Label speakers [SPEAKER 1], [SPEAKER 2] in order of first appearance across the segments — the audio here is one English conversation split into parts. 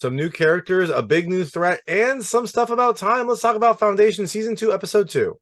[SPEAKER 1] some new characters, a big new threat, and some stuff about time. Let's talk about Foundation Season 2, Episode 2.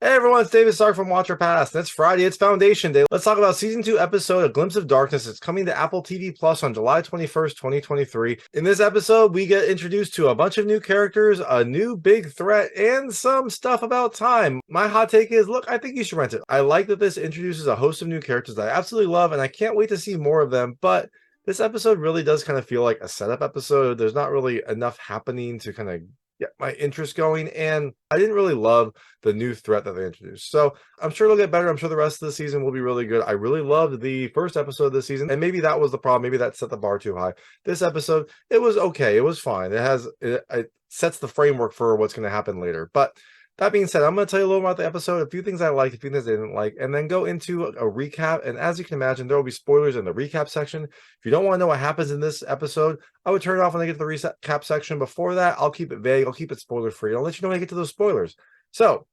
[SPEAKER 1] Hey everyone, it's David Stark from Watcher Pass, and it's Friday, it's Foundation Day. Let's talk about Season 2 episode, A Glimpse of Darkness. It's coming to Apple TV Plus on July 21st, 2023. In this episode, we get introduced to a bunch of new characters, a new big threat, and some stuff about time. My hot take is, look, I think you should rent it. I like that this introduces a host of new characters that I absolutely love, and I can't wait to see more of them, but this episode really does kind of feel like a setup episode. There's not really enough happening to kind of get my interest going, and I didn't really love the new threat that they introduced. So I'm sure it'll get better. I'm sure the rest of the season will be really good. I really loved the first episode of the season, and maybe that was the problem. Maybe that set the bar too high. This episode, it was okay. It was fine. It sets the framework for what's going to happen later. But that being said, I'm going to tell you a little about the episode, a few things I liked, a few things I didn't like, and then go into a recap. And as you can imagine, there will be spoilers in the recap section. If you don't want to know what happens in this episode, I would turn it off when I get to the recap section. Before that, I'll keep it vague. I'll keep it spoiler-free. I'll let you know when I get to those spoilers. So,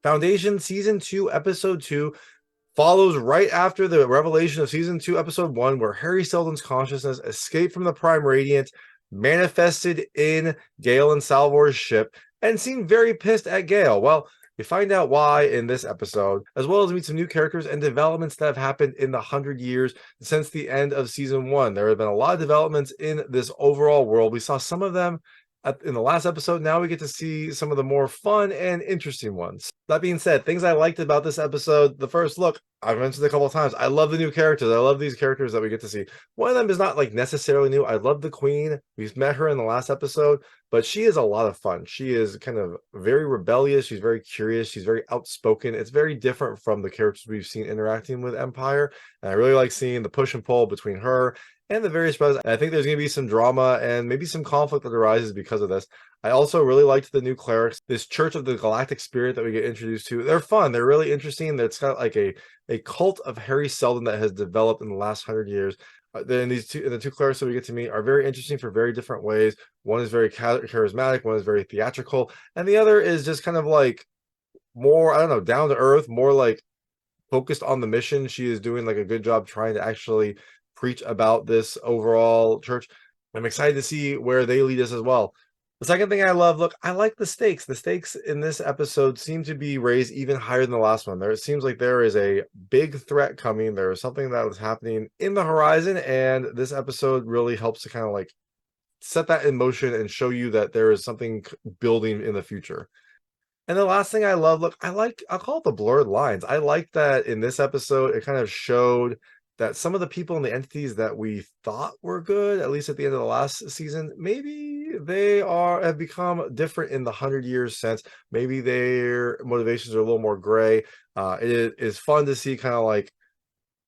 [SPEAKER 1] Foundation Season 2, Episode 2 follows right after the revelation of Season 2, Episode 1, where Harry Seldon's consciousness escaped from the Prime Radiant, manifested in Gaal and Salvor's ship, and seemed very pissed at Gaal. Well, we find out why in this episode, as well as meet some new characters and developments that have happened in the 100 years since the end of Season 1. There have been a lot of developments in this overall world. We saw some of them in the last episode. Now we get to see some of the more fun and interesting ones. That being said, things I liked about this episode, the first look, I've mentioned a couple of times, I love the new characters. I love these characters that we get to see. One of them is not like necessarily new. I love the Queen. We've met her in the last episode, but she is a lot of fun. She is kind of very rebellious. She's very curious. She's very outspoken. It's very different from the characters we've seen interacting with Empire. And I really like seeing the push and pull between her and the various brothers. And I think there's going to be some drama and maybe some conflict that arises because of this. I also really liked the new clerics, this Church of the Galactic Spirit that we get introduced to. They're fun. They're really interesting. It's got like a cult of Harry Seldon that has developed in the last 100 years. Then the two clerics that we get to meet are very interesting for very different ways. One is very charismatic, one is very theatrical, and the other is just kind of like more, I don't know, down to earth, more like focused on the mission. She is doing like a good job trying to actually preach about this overall church. I'm excited to see where they lead us as well. The second thing I love, look, I like the stakes. The stakes in this episode seem to be raised even higher than the last one. It seems like there is a big threat coming. There is something that is happening in the horizon, and this episode really helps to kind of like set that in motion and show you that there is something building in the future. And the last thing I love, look, I'll call it the blurred lines. I like that in this episode, it kind of showed that some of the people and the entities that we thought were good, at least at the end of the last season, maybe they have become different in the 100 years since. Maybe their motivations are a little more gray. It is fun to see kind of like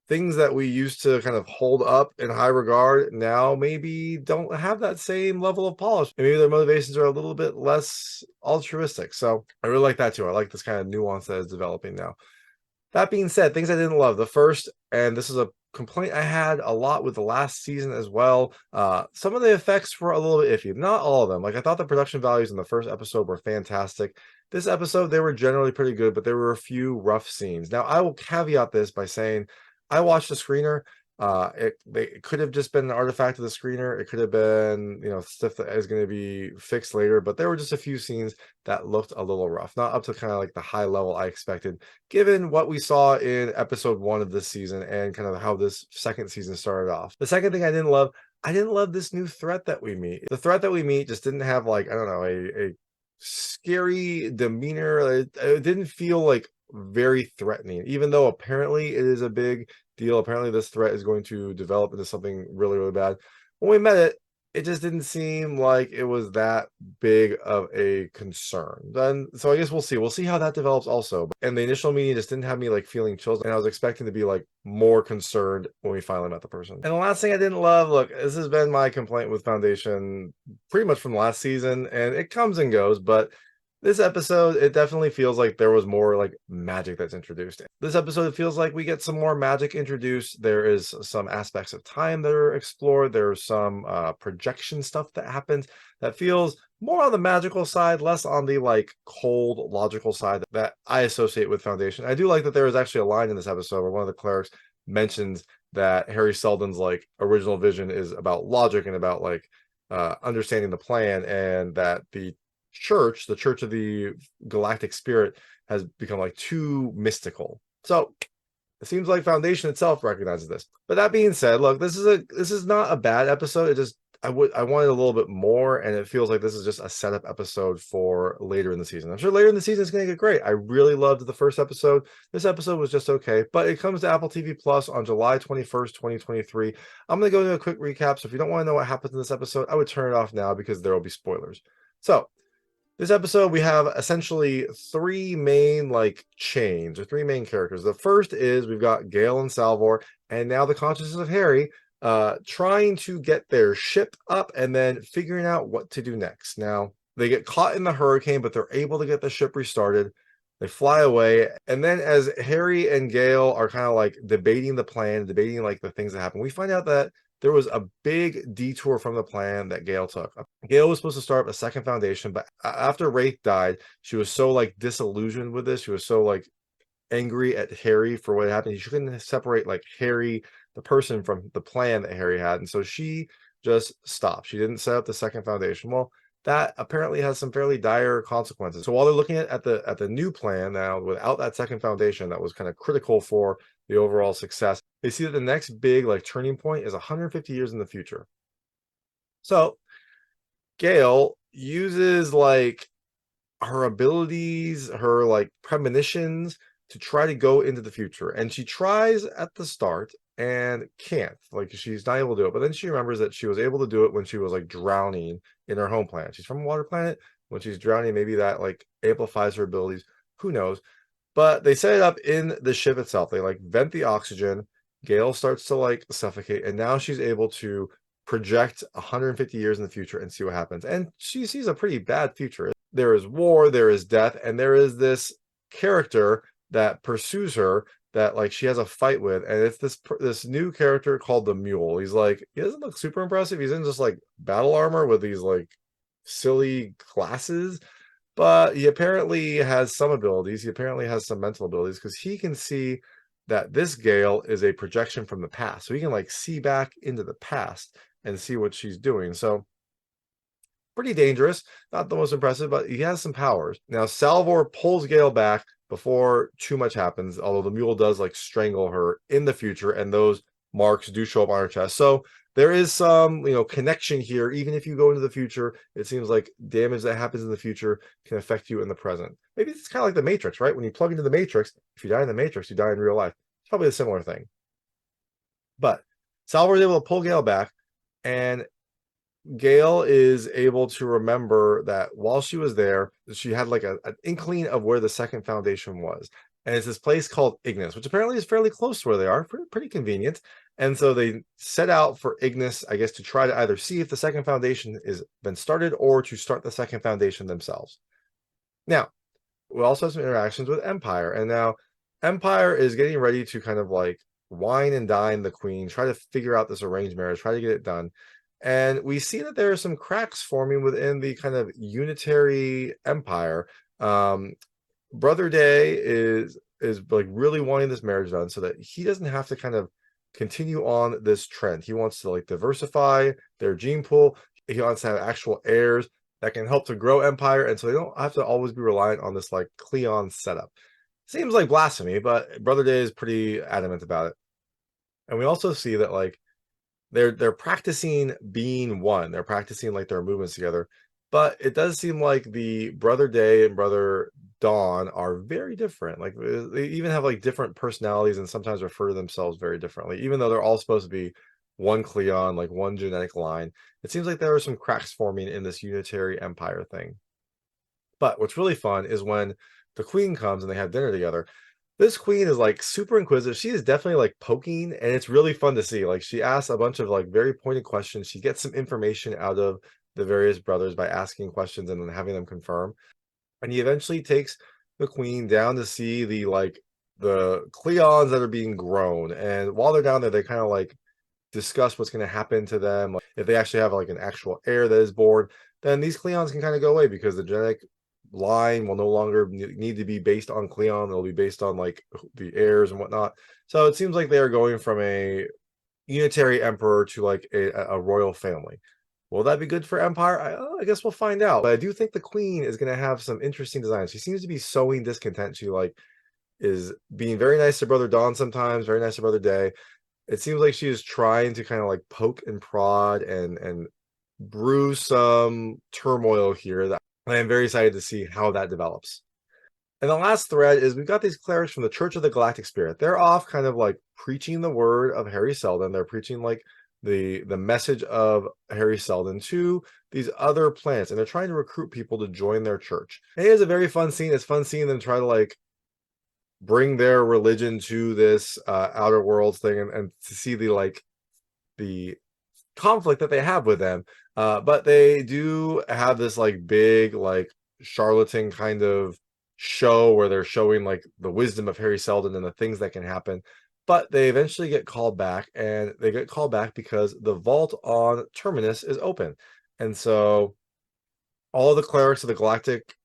[SPEAKER 1] things that we used to kind of hold up in high regard now maybe don't have that same level of polish. Maybe their motivations are a little bit less altruistic. So I really like that too. I like this kind of nuance that is developing now. That being said, things I didn't love. The first, and this is a complaint I had a lot with the last season as well, some of the effects were a little bit iffy. Not all of them. Like, I thought the production values in the first episode were fantastic. This episode, they were generally pretty good, but there were a few rough scenes. Now, I will caveat this by saying I watched the screener. It could have just been an artifact of the screener. It could have been, stuff that is going to be fixed later, but there were just a few scenes that looked a little rough, not up to kind of like the high level I expected, given what we saw in episode 1 of this season and kind of how this second season started off. The second thing I didn't love this new threat that we meet. The threat that we meet just didn't have like, I don't know, a scary demeanor. It didn't feel like very threatening, even though apparently it is a big deal. Apparently this threat is going to develop into something really, really bad. When we met it, it just didn't seem like it was that big of a concern. Then, so I guess we'll see. We'll see how that develops also. And the initial meeting just didn't have me like feeling chills, and I was expecting to be like more concerned when we finally met the person. And the last thing I didn't love, look, this has been my complaint with Foundation pretty much from last season, and it comes and goes, but This episode, it definitely feels like there was more like magic that's introduced. This episode, it feels like we get some more magic introduced. There is some aspects of time that are explored. There's some projection stuff that happens that feels more on the magical side, less on the like cold logical side that I associate with Foundation. I do like that there is actually a line in this episode where one of the clerics mentions that Harry Seldon's like original vision is about logic and about like understanding the plan, and that the Church of the Galactic Spirit, has become like too mystical. So it seems like Foundation itself recognizes this. But that being said, look, this is not a bad episode. It just I wanted a little bit more, and it feels like this is just a setup episode for later in the season. I'm sure later in the season it's going to get great. I really loved the first episode. This episode was just okay, but it comes to Apple TV Plus on July 21st, 2023. I'm going to go into a quick recap. So if you don't want to know what happens in this episode, I would turn it off now because there will be spoilers. So this episode, we have essentially three main like chains, or three main characters. The first is we've got Gaal and Salvor, and now the consciousness of Harry, trying to get their ship up and then figuring out what to do next. Now, they get caught in the hurricane, but they're able to get the ship restarted. They fly away, and then as Harry and Gaal are kind of like debating the plan, debating like the things that happen, we find out that there was a big detour from the plan that Gaal took. Gaal was supposed to start a second foundation, but after Wraith died, she was so like disillusioned with this. She was so like angry at Harry for what happened. She couldn't separate like Harry, the person, from the plan that Harry had. And so she just stopped. She didn't set up the second foundation. Well, that apparently has some fairly dire consequences. So while they're looking at the new plan now, without that second foundation that was kind of critical for the overall success, they see that the next big like turning point is 150 years in the future. So Gaal uses like her abilities, her like premonitions to try to go into the future. And she tries at the start and can't. Like she's not able to do it. But then she remembers that she was able to do it when she was like drowning in her home planet. She's from a water planet. When she's drowning, maybe that like amplifies her abilities. Who knows? But they set it up in the ship itself. They like vent the oxygen. Gaal starts to like suffocate, and now she's able to project 150 years in the future and see what happens. And she sees a pretty bad future. There is war, there is death, and there is this character that pursues her that like she has a fight with, and it's this new character called the Mule. He's like, he doesn't look super impressive. He's in just like battle armor with these like silly glasses, but he apparently has some abilities. He apparently has some mental abilities, because he can see that this Gaal is a projection from the past. So he can like see back into the past and see what she's doing. So pretty dangerous, not the most impressive, but he has some powers. Now Salvor pulls Gaal back before too much happens, although the Mule does like strangle her in the future, and those marks do show up on her chest. So there is some, connection here. Even if you go into the future, it seems like damage that happens in the future can affect you in the present. Maybe it's kind of like the Matrix, right? When you plug into the Matrix, if you die in the Matrix, you die in real life. It's probably a similar thing. But Salvor is able to pull Gaal back, and Gaal is able to remember that while she was there, she had like an inkling of where the second foundation was. And it's this place called Ignis, which apparently is fairly close to where they are, pretty convenient. And so they set out for Ignis, I guess, to try to either see if the second foundation has been started or to start the second foundation themselves. Now, we also have some interactions with Empire. And now Empire is getting ready to kind of like wine and dine the queen, try to figure out this arranged marriage, try to get it done. And we see that there are some cracks forming within the kind of unitary empire. Brother Day is like really wanting this marriage done so that he doesn't have to kind of continue on this trend. He wants to like diversify their gene pool. He wants to have actual heirs that can help to grow empire, and so they don't have to always be reliant on this like Cleon setup. Seems like blasphemy, but Brother Day is pretty adamant about it. And we also see that like they're practicing being one. They're practicing like their movements together. But it does seem like the Brother Day and Brother Dawn are very different. Like they even have like different personalities and sometimes refer to themselves very differently, even though they're all supposed to be one Cleon, like one genetic line. It seems like there are some cracks forming in this unitary empire thing. But what's really fun is when the queen comes and they have dinner together. This queen is like super inquisitive. She is definitely like poking, and it's really fun to see. Like she asks a bunch of like very pointed questions. She gets some information out of the various brothers by asking questions and then having them confirm. and he eventually takes the queen down to see the Cleons that are being grown. And while they're down there, they kind of like discuss what's going to happen to them. Like, if they actually have like an actual heir that is born, then these Cleons can kind of go away because the genetic line will no longer need to be based on Cleon. It'll be based on like the heirs and whatnot. So it seems like they are going from a unitary emperor to like a royal family. Will that be good for Empire? I guess we'll find out. But I do think the queen is going to have some interesting designs. She seems to be sowing discontent. She like is being very nice to Brother Dawn sometimes, very nice to Brother Day. It seems like she is trying to kind of like poke and prod and brew some turmoil here that I am very excited to see how that develops. And the last thread is we've got these clerics from the Church of the Galactic Spirit. They're off kind of like preaching the word of Harry Seldon. They're preaching like the message of Harry Seldon to these other planets, and they're trying to recruit people to join their church. And it is a very fun scene. It's fun seeing them try to like bring their religion to this outer worlds thing, and to see the conflict that they have with them. But they do have this like big like charlatan kind of show where they're showing like the wisdom of Harry Seldon and the things that can happen. But they eventually get called back, and they get called back because the vault on Terminus is open. And so all the clerics of the Galactic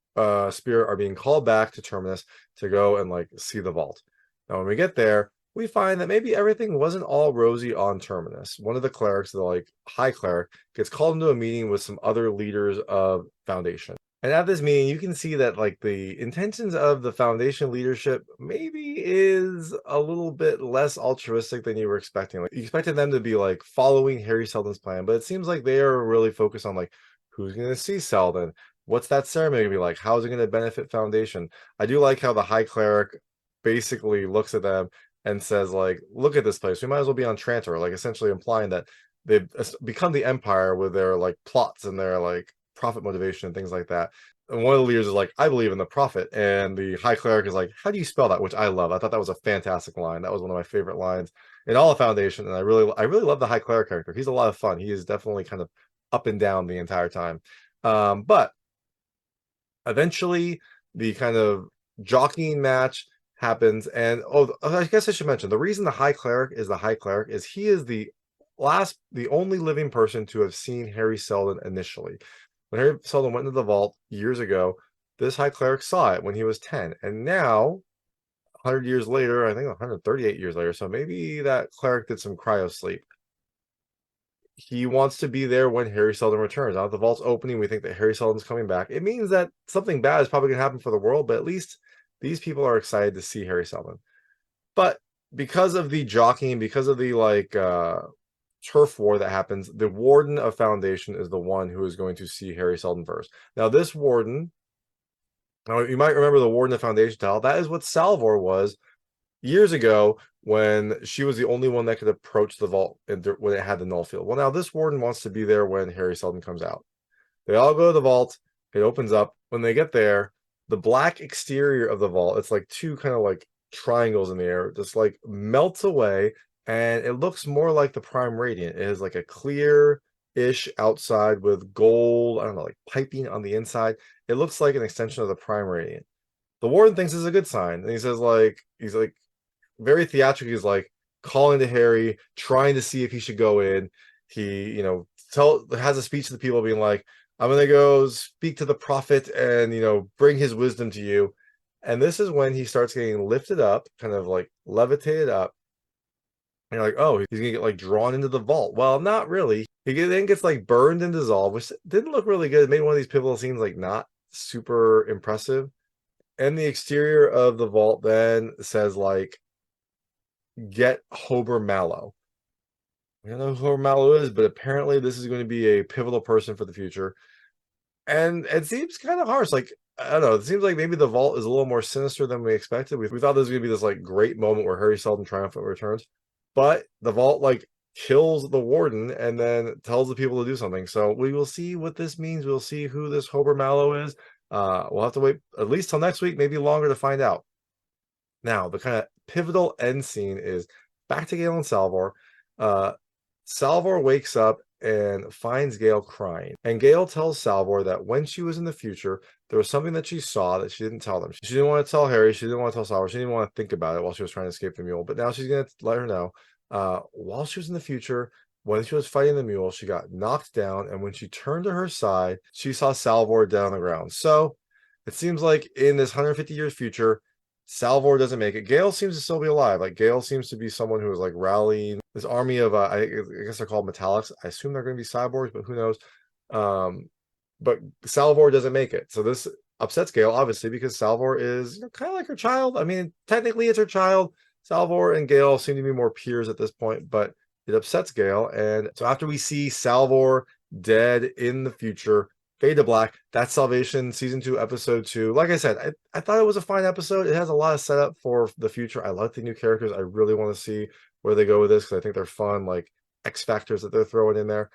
[SPEAKER 1] Spirit are being called back to Terminus to go and like see the vault. Now, when we get there, we find that maybe everything wasn't all rosy on Terminus. One of the clerics, the like high cleric, gets called into a meeting with some other leaders of Foundation. And at this meeting, you can see that like the intentions of the Foundation leadership maybe is a little bit less altruistic than you were expecting. Like, you expected them to be like following Harry Seldon's plan, but it seems like they are really focused on like who's going to see Seldon, what's that ceremony going to be like, how is it going to benefit Foundation. I do like how the high cleric basically looks at them and says like, look at this place, we might as well be on Trantor, like essentially implying that they've become the Empire with their like plots and their like profit motivation and things like that. And one of the leaders is like, I believe in the prophet, and the high cleric is like, how do you spell that? Which I love. I thought that was a fantastic line. That was one of my favorite lines in all of Foundation, and I really love the high cleric character. He's a lot of fun. He is definitely kind of up and down the entire time. But eventually the kind of jockeying match happens, and I guess I should mention the reason the high cleric is the high cleric is he is the only living person to have seen Harry Seldon initially. When Harry Seldon went into the vault years ago, this high cleric saw it when he was 10. And now, 100 years later, I think 138 years later, so maybe that cleric did some cryo sleep. He wants to be there when Harry Seldon returns. Now, the vault's opening, we think that Harry Seldon's coming back. It means that something bad is probably going to happen for the world, but at least these people are excited to see Harry Seldon. But because of the jockeying, because of the like turf war that happens, the warden of Foundation is the one who is going to see Harry Seldon first. Now, this warden, now you might remember the warden of Foundation tell, that is what Salvor was years ago when she was the only one that could approach the vault when it had the null field. Well, now this warden wants to be there when Harry Seldon comes out. They all go to the vault. It opens up. When they get there, the black exterior of the vault, it's like two kind of like triangles in the air, just like melts away, and it looks more like the Prime Radiant. It is like a clear-ish outside with gold, I don't know, like piping on the inside. It looks like an extension of the Prime Radiant. The warden thinks it's a good sign, and he says like, he's like very theatrically, he's like calling to Harry, trying to see if he should go in. He, has a speech to the people being like, I'm going to go speak to the prophet and, bring his wisdom to you. And this is when he starts getting lifted up, kind of like levitated up. And you're like, oh, he's going to get like drawn into the vault. Well, not really. He then gets like burned and dissolved, which didn't look really good. It made one of these pivotal scenes like not super impressive. And the exterior of the vault then says like, get Hober Mallow. I don't know who Hober Mallow is, but apparently this is going to be a pivotal person for the future. And it seems kind of harsh. Like, I don't know, it seems like maybe the vault is a little more sinister than we expected. We thought this was going to be this like great moment where Harry Seldon triumphantly returns, but the vault like kills the warden and then tells the people to do something. So we will see what this means. We'll see who this Hober Mallow is. We'll have to wait at least till next week, maybe longer, to find out. Now, the kind of pivotal end scene is back to Gaal and Salvor. Salvor wakes up and finds Gaal crying. And Gaal tells Salvor that when she was in the future, there was something that she saw that she didn't tell them. She didn't want to tell Harry. She didn't want to tell Salvor. She didn't want to think about it while she was trying to escape the mule. But now she's going to let her know. While she was in the future, when she was fighting the mule, she got knocked down. And when she turned to her side, she saw Salvor dead on the ground. So it seems like in this 150 years future, Salvor doesn't make it. Gaal seems to still be alive. Like Gaal seems to be someone who is like rallying this army of I guess they're called Mentalics. I assume they're going to be cyborgs, but who knows? But Salvor doesn't make it. So this upsets Gaal, obviously, because Salvor is kind of like her child. I mean, technically it's her child. Salvor and Gaal seem to be more peers at this point, but it upsets Gaal. And so after we see Salvor dead in the future, fade to black. That's Salvation Season 2, Episode 2. Like I said, I thought it was a fine episode. It has a lot of setup for the future. I like the new characters. I really want to see where they go with this because I think they're fun, like X factors that they're throwing in there.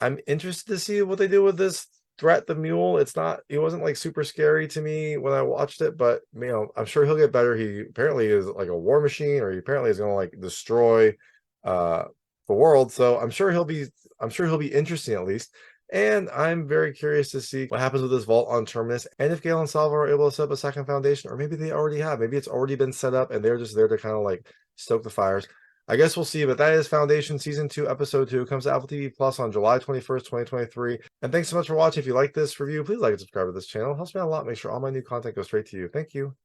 [SPEAKER 1] I'm interested to see what they do with this threat, the mule. It wasn't like super scary to me when I watched it, but I'm sure he'll get better. He apparently is like a war machine, or he apparently is going to like destroy the world. So I'm sure he'll be interesting at least. And I'm very curious to see what happens with this vault on Terminus, and if Gaal and Salvor are able to set up a second foundation, or maybe they already have. Maybe it's already been set up and they're just there to kind of like stoke the fires. I guess we'll see, but that is Foundation Season 2, Episode 2. It comes to Apple TV Plus on July 21st, 2023. And thanks so much for watching. If you like this review, please like and subscribe to this channel. It helps me out a lot. Make sure all my new content goes straight to you. Thank you.